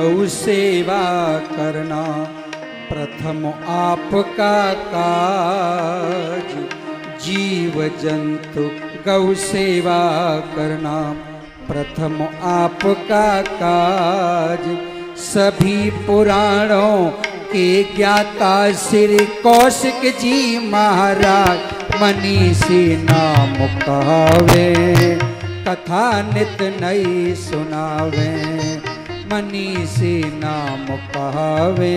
गौ सेवा करना प्रथम आपका काज। जीव जंतु गौ सेवा करना प्रथम आपका काज। सभी पुराणों के ज्ञाता श्री कौशिक जी महाराज मनीषी नाम कहावे, कथा नित नई सुनावे। मनीषी नाम कहावे,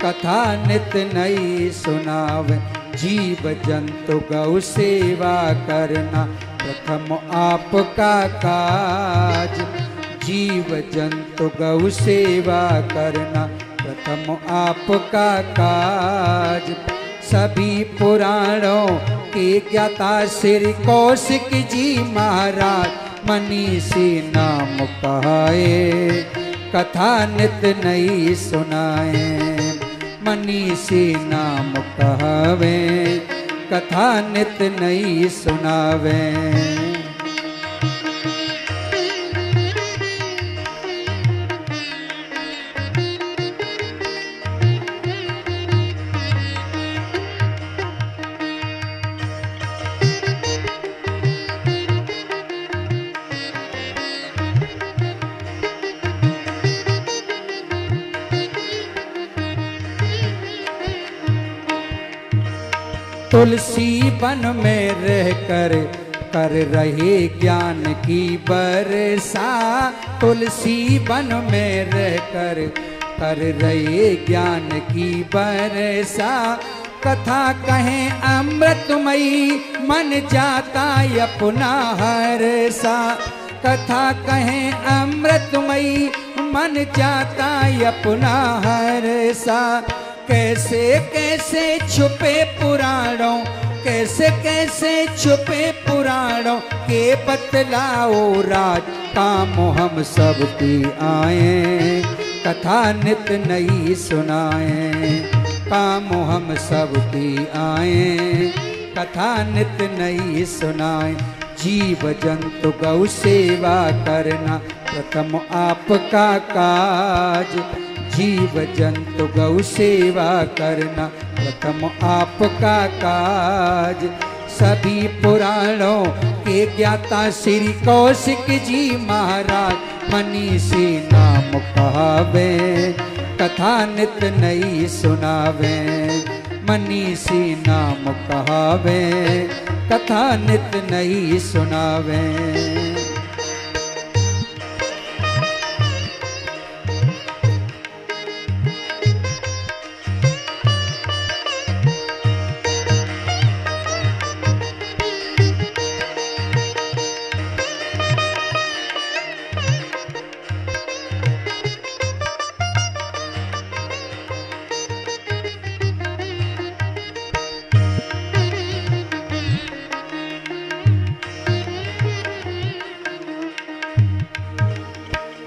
कथा नित नई सुनावे। जीव जंतु गौ सेवा करना प्रथम आपका काज। जीव जंतु गौ सेवा करना प्रथम आपका काज। सभी पुराणों के ज्ञाता श्री कौशिक जी महाराज मनीषी नाम कहाए, कथा नित नई सुनाए। मनीषी नाम कहावे, कथा नित नई सुनावे। तुलसी वन में रहकर कर रहे ज्ञान की बरसा। तुलसी वन में रहकर कर रहे ज्ञान की बरसा। कथा कहें अमृतमयी मन जाता अपना हरसा। कथा कहें अमृतमयी मन जाता अपना हरसा। कैसे कैसे छुपे पुराणों, कैसे कैसे छुपे पुराणों के बतलाओ राज। काम हम सबकी आए, कथा नित नई सुनाए। काम हम सबकी आए, कथा नित नई सुनाए। जीव जंतु गौ सेवा करना प्रथम आपका काज। जीव जंतु गौ सेवा करना प्रथम आपका काज। सभी पुराणों के ज्ञाता श्री कौशिक जी महाराज मनीषी नाम कहावे, कथा नित नई सुनावे। मनीषी नाम कहावे, कथा नित नई सुनावे।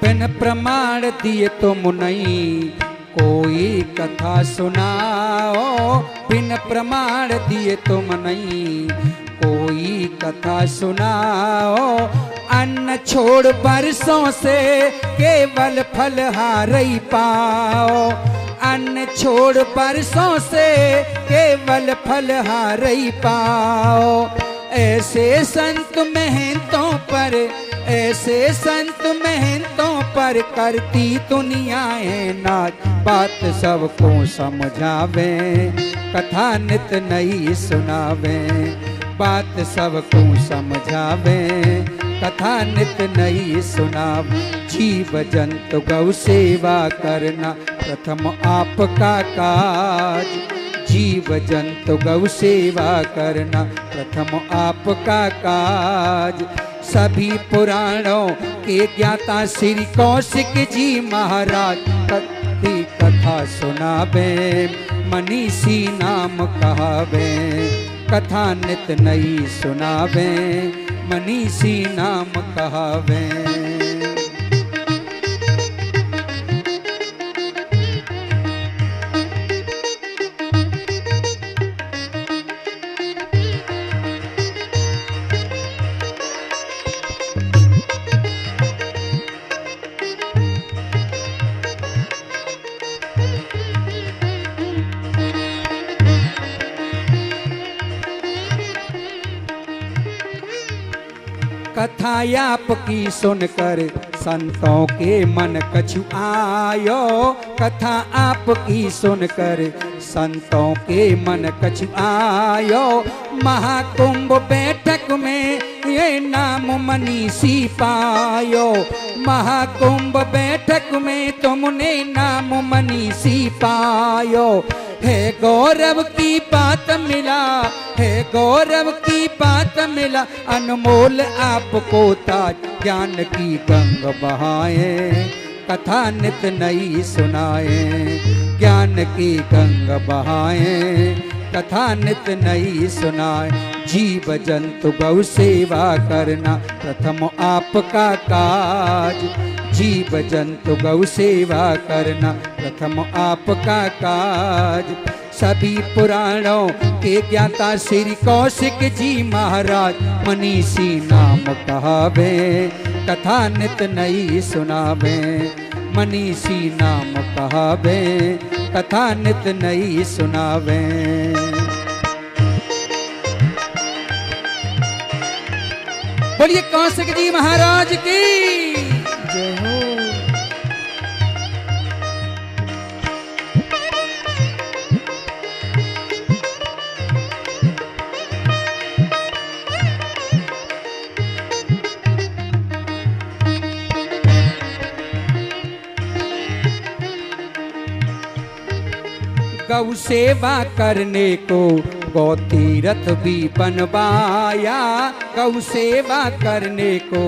बिन प्रमाण दिए तुम नहीं कोई कथा सुनाओ। बिन प्रमाण दिए तुम नहीं कोई कथा सुनाओ। अन्न छोड़ बरसों से केवल फलहारी पाओ। अन्न छोड़ बरसों से केवल फलहारी पाओ। ऐसे संत महंतों पर, ऐसे संत महंतों पर करती दुनियाएं नाच। बात सबको समझावे, कथा नित नई सुनावे। बात सबको समझावे, कथा नित नई सुनावे। जीव जंतु गौ सेवा करना प्रथम आपका काज। जीव जंतु गौ सेवा करना प्रथम आपका काज। सभी पुराणों के ज्ञाता श्री कौशिक जी महाराज कथी कथा सुनावे। मनीषी नाम कहावे, कथा नित नई सुनावे। मनीषी नाम कहावे। कथा आपकी सुनकर संतों के मन कछु आयो। कथा आपकी सुनकर संतों के मन कछु आयो। महाकुंभ बैठक में ये नाम मनीषी पायो। महाकुंभ बैठक में तुमने नाम मनीषी पायो। है गौरव की बात मिला, है गौरव की बात मिला। अनमोल आपको ताज ज्ञान की गंग बहाए। कथा नित नई सुनाए, ज्ञान की गंग बहाए। कथा नित नई सुनाए। जीव जंतु गौ सेवा करना प्रथम आपका काज। जीव जंतु गौ सेवा करना प्रथम आपका काज। सभी पुराणों के ज्ञाता श्री कौशिक जी महाराज मनीषी नाम कहावे। कथा नित नई सुनावे। मनीषी नाम कहावे। कथा नित नई सुनावे। बोलिए कौशिक जी महाराज की जय हो। गौ सेवा करने को गौ तीरथ भी बनवाया। गौ सेवा करने को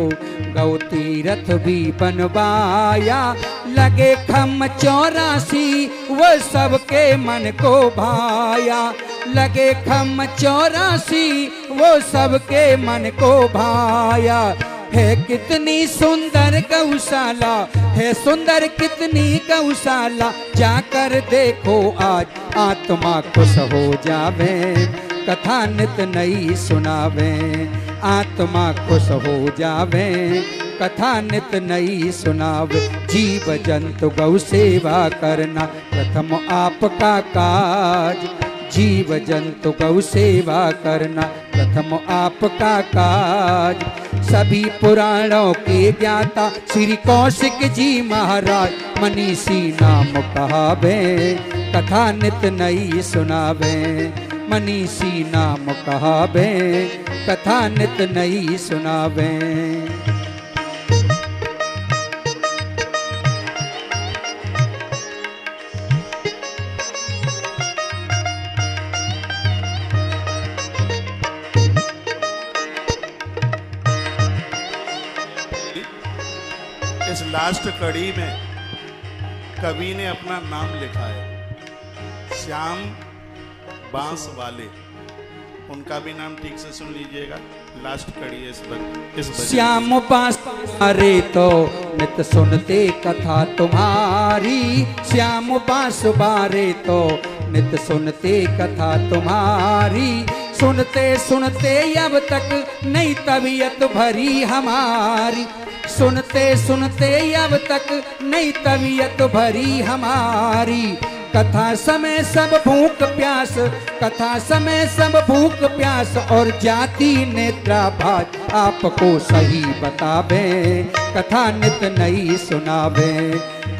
गौ तीरथ भी बनवाया। लगे खम 84 वो सबके मन को भाया। लगे खम 84 वो सबके मन को भाया। है कितनी सुंदर गौशाला, है सुंदर कितनी गौशाला। जाकर देखो आज आत्मा खुश हो जावे। कथा नित नई सुनावे। आत्मा खुश हो जावे। कथा नित नई सुनावे। जीव जंतु गौ सेवा करना प्रथम आपका काज। जीव जंतु गौ सेवा करना प्रथम आपका काज। सभी पुराणों के ज्ञाता श्री कौशिक जी महाराज मनीषी नाम कहावे। कथा नित नई सुनावे। मनीषी नाम कहावे। कथा नित नई सुनावे। इस लास्ट कड़ी में कवि ने अपना नाम लिखा है, श्याम बांस वाले। उनका भी नाम ठीक से सुन लीजिएगा। लास्ट कड़ी है इस श्याम बांस वाले तो नित सुनते कथा तुम्हारी। श्याम बांस वाले तो नित सुनते कथा तुम्हारी। सुनते सुनते अब तक नई तबीयत भरी हमारी। सुनते सुनते अब तक नई तबीयत भरी हमारी। कथा समय सब भूख प्यास, कथा समय सब भूख प्यास। और जाति नेत्राभास आपको सही बतावे। कथा नित नई सुनावे।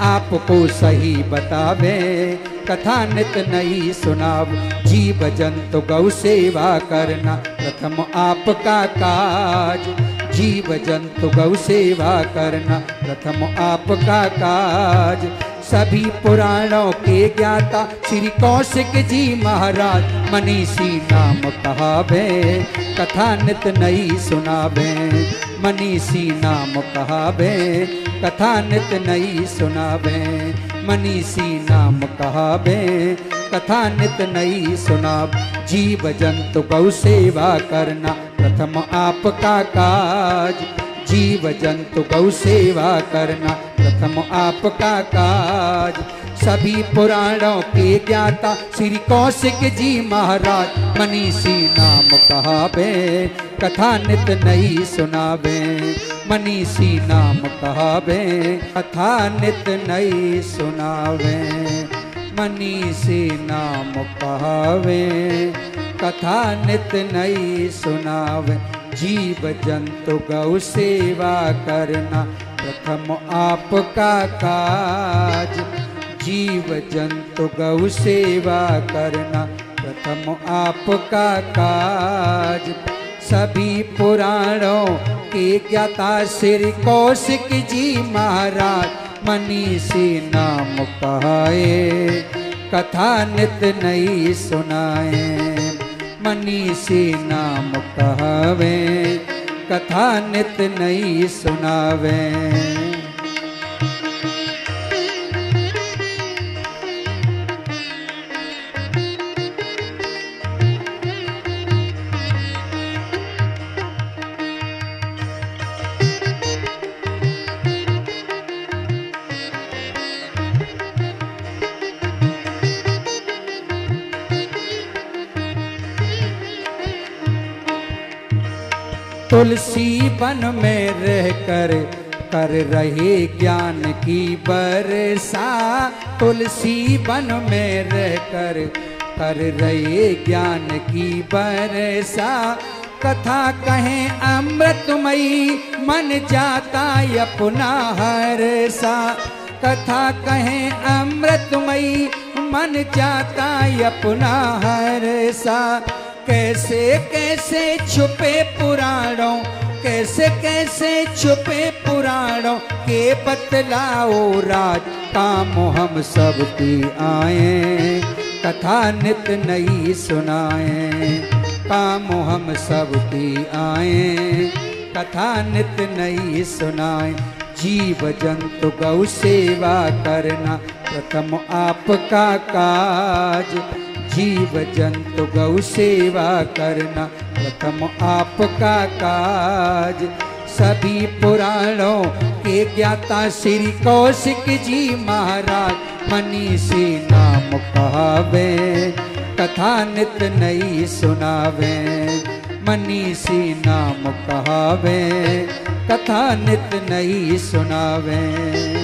आपको सही बतावे। कथा नित नई सुनाव। जीव जंतु गौ सेवा करना प्रथम आपका काज। जीव जंतु गौ सेवा करना प्रथम आपका काज। सभी पुराणों के ज्ञाता श्री कौशिक जी महाराज मनीषी नाम कहावे। कथा नित नई सुनावे। मनीषी नाम कहावे। कथा नित नई सुनावे। मनीषी नाम कहावे। कथा नित नई सुनाव। जीव जंतु गौ सेवा करना प्रथम आपका काज। जीव जंतु गौ सेवा करना प्रथम आपका काज। सभी पुराणों के ज्ञाता श्री कौशिक जी महाराज मनीषी नाम कहावे। कथा नित नई सुनावे। मनीषी नाम कहावे। कथा नित नई सुनावे। मनीषी नाम कहावे। कथा नित नई सुनावे। जीव जंतु गौ सेवा करना प्रथम आपका काज। जीव जंतु गौ सेवा करना प्रथम आपका काज। सभी पुराणों के ज्ञाता श्री कौशिक जी महाराज मनीषी नाम कहाए, कथा नित नई सुनाए। मनीषी नाम कहावे, कथा नित नई सुनावे। तुलसी वन में रहकर कर रहे ज्ञान की बरसा। तुलसी वन में रहकर कर रहे ज्ञान की बरसा। कथा कहें अमृतमयी मन जाता अपना हरसा। कथा कहें अमृतमयी मन जाता अपना हरसा। कैसे कैसे छुपे पुराणों, कैसे कैसे छुपे पुराणों के बतलाओ राज। काम हम सबकी आए, कथा नित नई सुनाए। काम हम सबकी आए, कथा नित नई सुनाए। जीव जंतु गौ सेवा करना प्रथम आपका काज। जीव जंतु गौ सेवा करना प्रथम आपका काज। सभी पुराणों के ज्ञाता श्री कौशिक जी महाराज मनीषी नाम कहावे, कथा नित नई सुनावे। मनीषी नाम कहावे, कथा नित नई सुनावे।